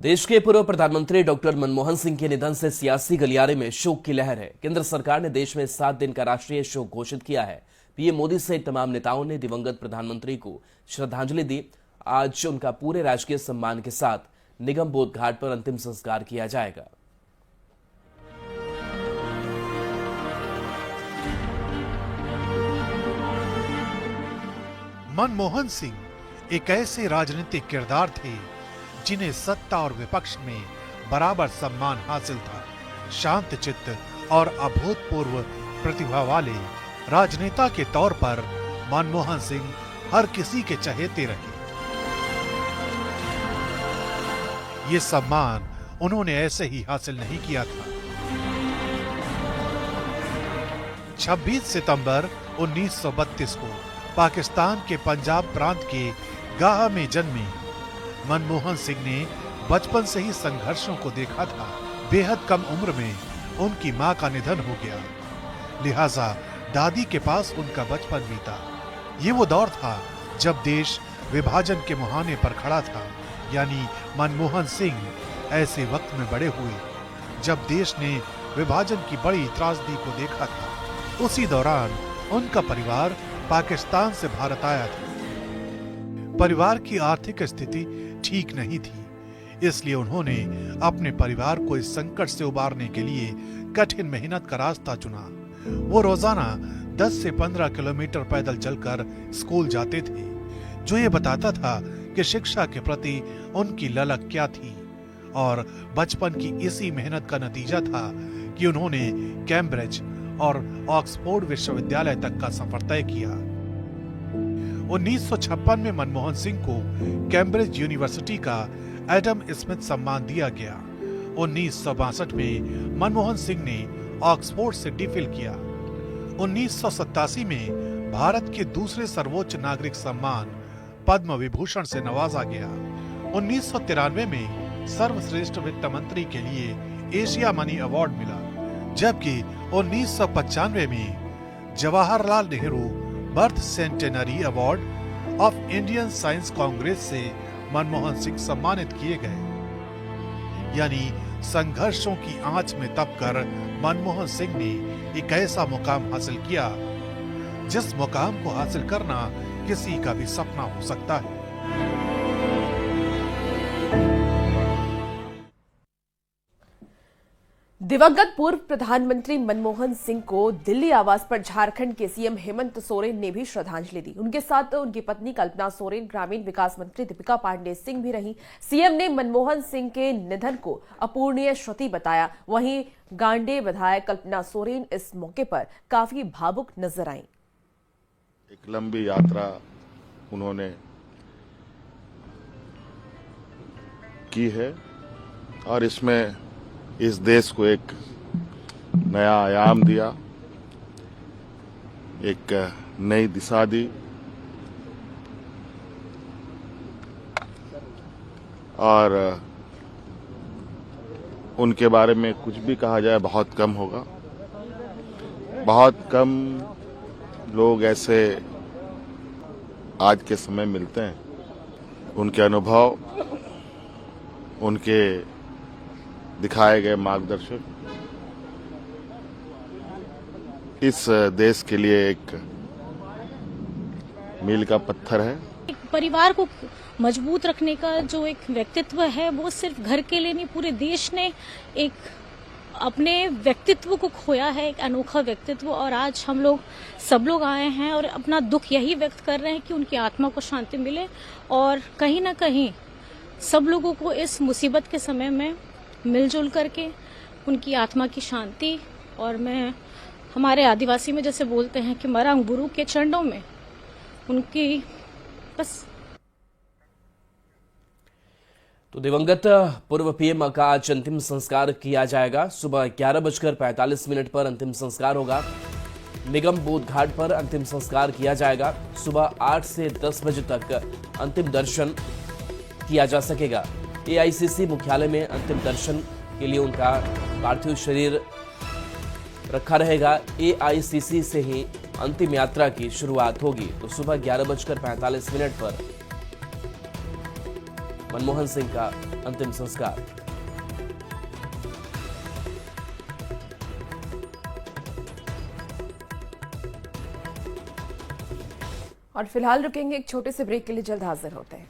देश के पूर्व प्रधानमंत्री डॉक्टर मनमोहन सिंह के निधन से सियासी गलियारे में शोक की लहर है। केंद्र सरकार ने देश में 7 दिन का राष्ट्रीय शोक घोषित किया है। पीएम मोदी सहित तमाम नेताओं ने दिवंगत प्रधानमंत्री को श्रद्धांजलि दी। आज उनका पूरे राजकीय सम्मान के साथ निगम बोध घाट पर अंतिम संस्कार किया जाएगा। मनमोहन सिंह एक ऐसे राजनीतिक किरदार थे जिन्हें सत्ता और विपक्ष में बराबर सम्मान हासिल था। शांत चित्त और अभूतपूर्व प्रतिभा वाले राजनेता के तौर पर मनमोहन सिंह हर किसी के चहेते रहे। ये सम्मान उन्होंने ऐसे ही हासिल नहीं किया था। 26 सितंबर 1932 को पाकिस्तान के पंजाब प्रांत के गाह में जन्मे मनमोहन सिंह ने बचपन से ही संघर्षों को देखा था। बेहद कम उम्र में उनकी मां का निधन हो गया, लिहाजा दादी के पास उनका बचपन बीता। ये वो दौर था जब देश विभाजन के मुहाने पर खड़ा था, यानी मनमोहन सिंह ऐसे वक्त में बड़े हुए जब देश ने विभाजन की बड़ी त्रासदी को देखा था। उसी दौरान उनका परिवार पाकिस्तान से भारत आया था। परिवार की आर्थिक स्थिति ठीक नहीं थी, इसलिए उन्होंने अपने परिवार को इस संकट से उबारने के लिए कठिन मेहनत का रास्ता चुना। वो रोजाना 10 से 15 किलोमीटर पैदल चलकर स्कूल जाते थे, जो ये बताता था कि शिक्षा के प्रति उनकी ललक क्या थी। और बचपन की इसी मेहनत का नतीजा था कि उन्होंने कैम्ब्रिज और ऑक्सफोर्ड विश्वविद्यालय तक का सफर तय किया। 1956 में मनमोहन सिंह को कैम्ब्रिज यूनिवर्सिटी का एडम स्मिथ सम्मान दिया गया। 1962 में मनमोहन सिंह ने ऑक्सफोर्ड से डीफिल किया। 1987 में भारत के दूसरे सर्वोच्च नागरिक सम्मान पद्म विभूषण से नवाजा गया। 1993 में सर्वश्रेष्ठ वित्त मंत्री के लिए एशिया मनी अवार्ड मिला, जबकि 1995 में Jawaharlal Nehru birth centenary award of Indian science Congress से मनमोहन सिंह सम्मानित किए गए। यानी संघर्षों की आंच में तपकर मनमोहन सिंह ने एक ऐसा मुकाम हासिल किया जिस मुकाम को हासिल करना किसी का भी सपना हो सकता है। दिवंगत पूर्व प्रधानमंत्री मनमोहन सिंह को दिल्ली आवास पर झारखंड के सीएम हेमंत सोरेन ने भी श्रद्धांजलि दी। उनके साथ उनकी पत्नी कल्पना सोरेन, ग्रामीण विकास मंत्री दीपिका पांडे सिंह भी रही। सीएम ने मनमोहन सिंह के निधन को अपूरणीय क्षति बताया। वहीं गांडे विधायक कल्पना सोरेन इस मौके पर काफी भावुक नजर आईं। एक लंबी यात्रा उन्होंने की है और इसमें इस देश को एक नया आयाम दिया, एक नई दिशा दी और उनके बारे में कुछ भी कहा जाए बहुत कम होगा। बहुत कम लोग ऐसे आज के समय मिलते हैं। उनके अनुभव, उनके दिखाए गए मार्गदर्शक इस देश के लिए एक मील का पत्थर है। एक परिवार को मजबूत रखने का जो एक व्यक्तित्व है, वो सिर्फ घर के लिए नहीं, पूरे देश ने एक अपने व्यक्तित्व को खोया है, एक अनोखा व्यक्तित्व। और आज हम लोग सब लोग आए हैं और अपना दुख यही व्यक्त कर रहे हैं कि उनकी आत्मा को शांति मिले और कहीं ना कहीं सब लोगों को इस मुसीबत के समय में मिलजुल करके उनकी आत्मा की शांति। और मैं हमारे आदिवासी में जैसे बोलते हैं कि मरंग गुरु के चरणों में उनकी बस। तो दिवंगत पूर्व पीएम का आज अंतिम संस्कार किया जाएगा। सुबह 11:45 पर अंतिम संस्कार होगा। निगम बोध घाट पर अंतिम संस्कार किया जाएगा। सुबह 8 से 10 बजे तक अंतिम दर्शन किया जा सकेगा। एआईसीसी मुख्यालय में अंतिम दर्शन के लिए उनका पार्थिव शरीर रखा रहेगा। एआईसीसी से ही अंतिम यात्रा की शुरुआत होगी। तो सुबह 11:45 पर मनमोहन सिंह का अंतिम संस्कार। और फिलहाल रुकेंगे एक छोटे से ब्रेक के लिए, जल्द हाजिर होते हैं।